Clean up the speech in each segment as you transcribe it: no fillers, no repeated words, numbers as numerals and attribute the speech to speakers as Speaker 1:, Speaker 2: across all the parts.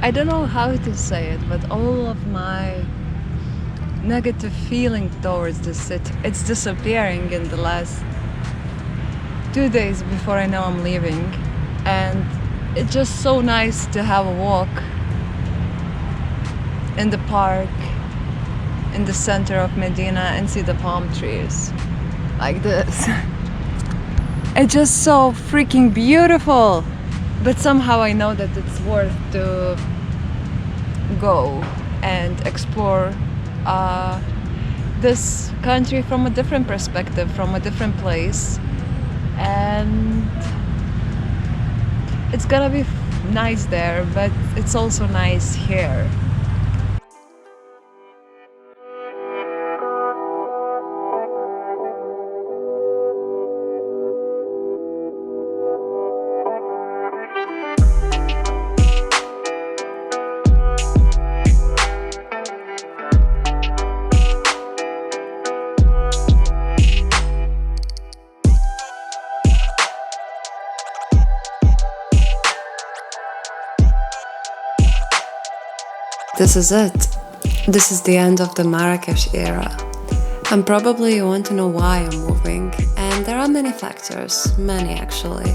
Speaker 1: I don't know how to say it, but all of my negative feeling towards the city, it's disappearing in the last 2 days before I know I'm leaving. And it's just so nice to have a walk in the park in the center of Medina and see the palm trees like this. It's just so freaking beautiful. But somehow I know that it's worth to go and explore this country from a different perspective, from a different place. And it's gonna be nice there, but it's also nice here. This is it. This is the end of the Marrakesh era. And probably you want to know why I'm moving. And there are many factors, many actually.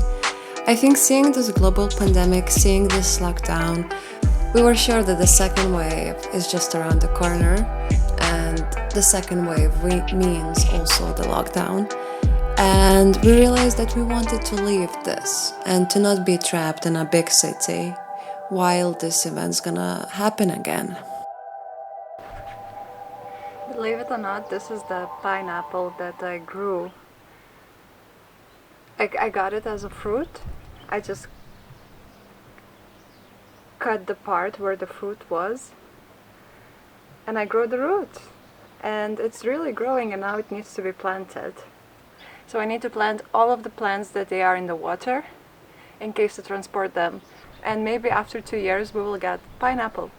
Speaker 1: I think seeing this global pandemic, seeing this lockdown, we were sure that the second wave is just around the corner. And the second wave means also the lockdown. And we realized that we wanted to leave this and to not be trapped in a big city while this event's gonna happen again. Believe it or not, this is the pineapple that I grew. I got it as a fruit. I just cut the part where the fruit was and I grew the root. And it's really growing and now it needs to be planted. So I need to plant all of the plants that they are in the water in case to transport them. And maybe after 2 years we will get pineapple.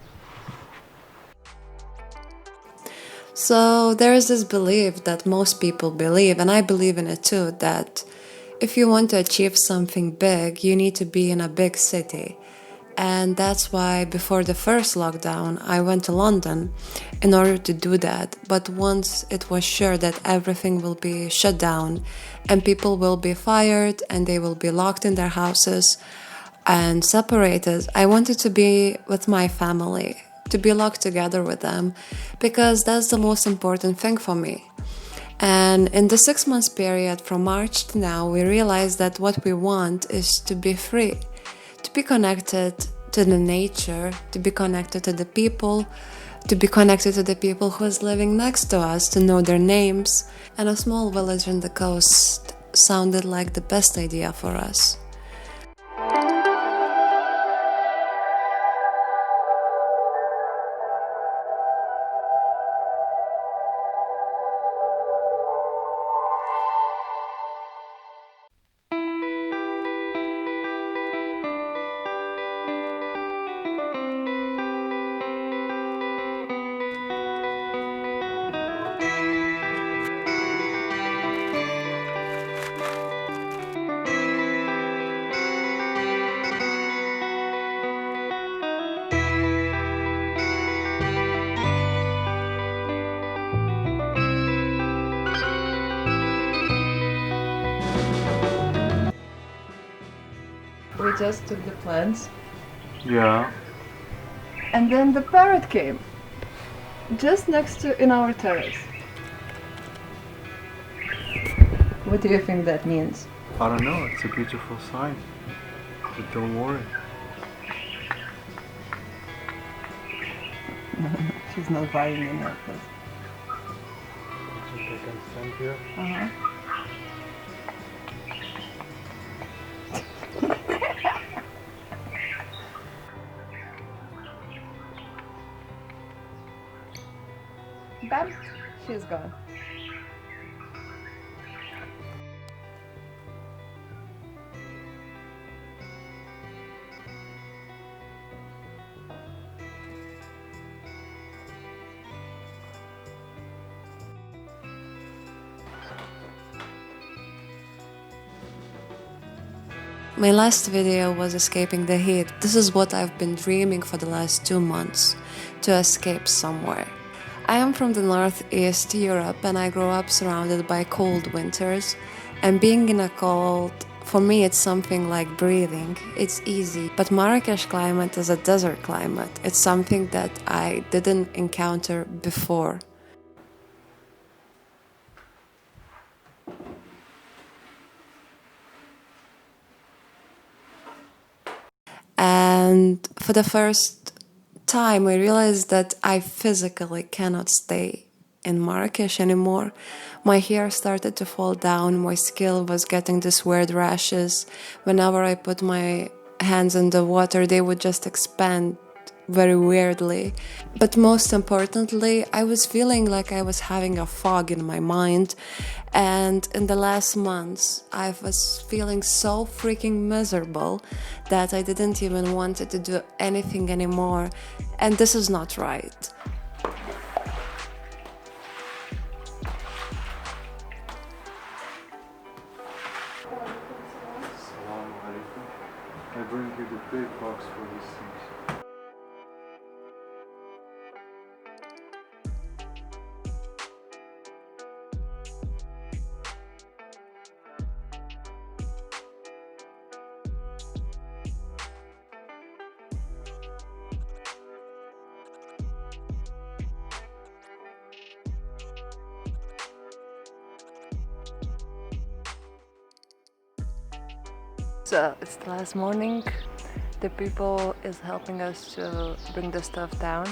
Speaker 1: So there is this belief that most people believe, and I believe in it too, that if you want to achieve something big, you need to be in a big city. And that's why before the first lockdown, I went to London in order to do that. But once it was sure that everything will be shut down and people will be fired and they will be locked in their houses and separated, I wanted to be with my family, to be locked together with them, because that's the most important thing for me. And in the 6 months period from March to now, we realized that what we want is to be free, to be connected to the nature, to be connected to the people, to be connected to the people who is living next to us, to know their names. And a small village on the coast sounded like the best idea for us. We just took the plants.
Speaker 2: Yeah.
Speaker 1: And then the parrot came. Just next to in our terrace. What do you think that means?
Speaker 2: I don't know, it's a beautiful sign. But don't worry.
Speaker 1: She's not buying in her place.
Speaker 2: I think I can stand here.
Speaker 1: Uh-huh. Bam! She's gone. My last video was escaping the heat. This is what I've been dreaming for the last 2 months, to escape somewhere. I am from the Northeast Europe and I grew up surrounded by cold winters. And being in a cold, for me it's something like breathing. It's easy. But Marrakesh climate is a desert climate. It's something that I didn't encounter before. And for the first time, I realized that I physically cannot stay in Marrakesh anymore. My hair started to fall down, my skin was getting these weird rashes. Whenever I put my hands in the water, they would just expand very weirdly. But most importantly, I was feeling like I was having a fog in my mind. And in the last months, I was feeling so freaking miserable that I didn't even want to do anything anymore. And this is not right.
Speaker 2: Assalamu alaikum. I bring you the big box for these things.
Speaker 1: So it's the last morning. The people is helping us to bring the stuff down.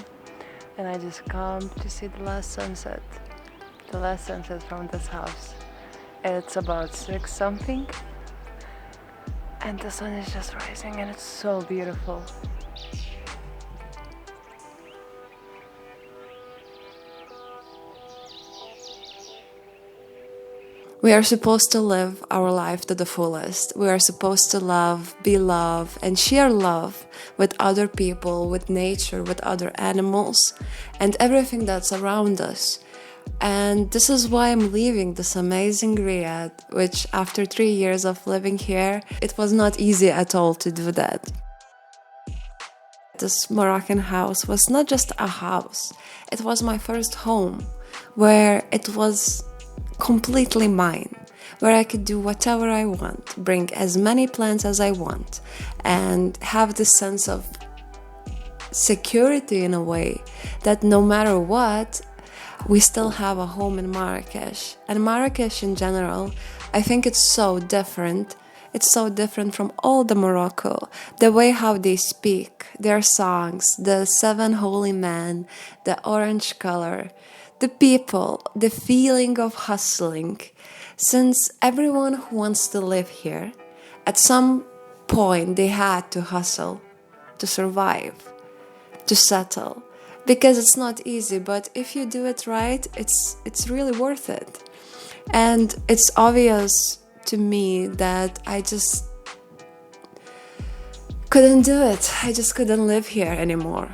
Speaker 1: And I just come to see the last sunset. The last sunset from this house. It's about 6 something. And the sun is just rising and it's so beautiful. We are supposed to live our life to the fullest. We are supposed to love, be love, and share love with other people, with nature, with other animals, and everything that's around us. And this is why I'm leaving this amazing Riyadh, which after 3 years of living here, it was not easy at all to do that. This Moroccan house was not just a house, it was my first home, where it was completely mine, where I could do whatever I want, bring as many plants as I want, and have this sense of security in a way that no matter what, we still have a home in Marrakesh. And Marrakesh in general, I think it's so different. It's so different from all the Morocco. The way how they speak, their songs, the 7 holy men, the orange color, the people, the feeling of hustling. Since everyone who wants to live here, at some point they had to hustle, to survive, to settle. Because it's not easy, but if you do it right, it's really worth it. And it's obvious to me that I just couldn't do it. I just couldn't live here anymore.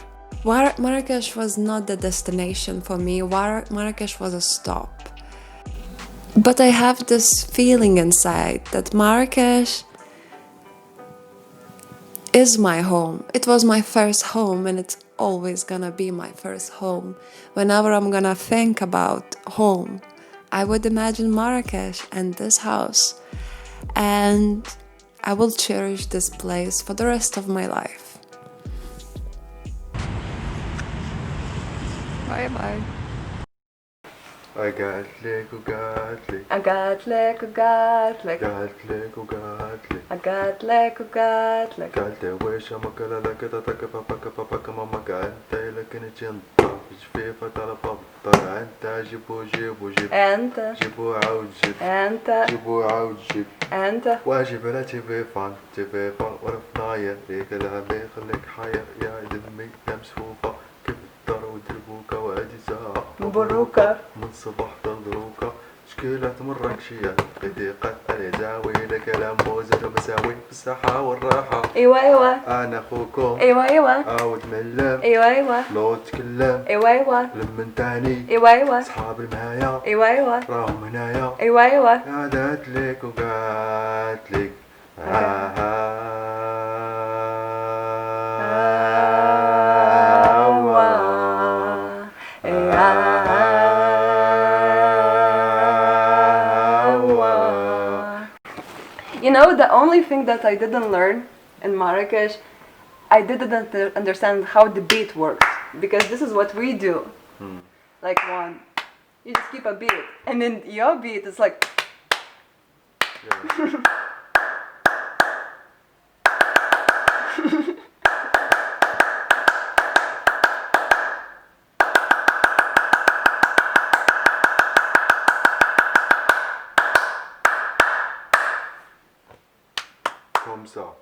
Speaker 1: Marrakesh was not the destination for me. Marrakesh was a stop. But I have this feeling inside that Marrakesh is my home. It was my first home and it's always gonna be my first home. Whenever I'm gonna think about home, I would imagine Marrakesh and this house. And I will cherish this place for the rest of my life. Bye bye.
Speaker 2: I got لك وقعت لك
Speaker 1: I got لك وقعت لك
Speaker 2: قعت لك وقعت لك
Speaker 1: I got لك وقعت لك
Speaker 2: قالت ويش مكلا لك تتك بابك بابك مامك أنت لكن جنطة جفيفة طلبطة أنت جيبو جيبو جيب
Speaker 1: أنت
Speaker 2: جيبو عاود جيب
Speaker 1: أنت
Speaker 2: جيبو عاود جيب
Speaker 1: أنت
Speaker 2: واجب لا جفيفان جفيفان ورفنايا ليك العلي خليك حير يا دمي يا مسفوفة كيف الدار ودربوكا وادي ساعة
Speaker 1: مبروكة
Speaker 2: من صباح تضروكا شكيلة مراكشية بدقة اليداوي لكلام موزة مساوي بالصحة والراحة
Speaker 1: أيوة أيوة
Speaker 2: أنا أخوكم
Speaker 1: أيوة أيوة
Speaker 2: عاود ملام
Speaker 1: أيوة أيوة
Speaker 2: لو تكلم
Speaker 1: أيوة أيوة
Speaker 2: لمن تاني
Speaker 1: أيوة أيوة
Speaker 2: أصحاب المايا
Speaker 1: أيوة أيوة
Speaker 2: راهم هنايا
Speaker 1: أيوة أيوة
Speaker 2: قعدت لك وقعدت لك
Speaker 1: You know, the only thing that I didn't learn in Marrakesh, I didn't understand how the beat works. Because this is what we do. Like one, you just keep a beat. And then your beat is like...
Speaker 2: Yeah. Comme ça.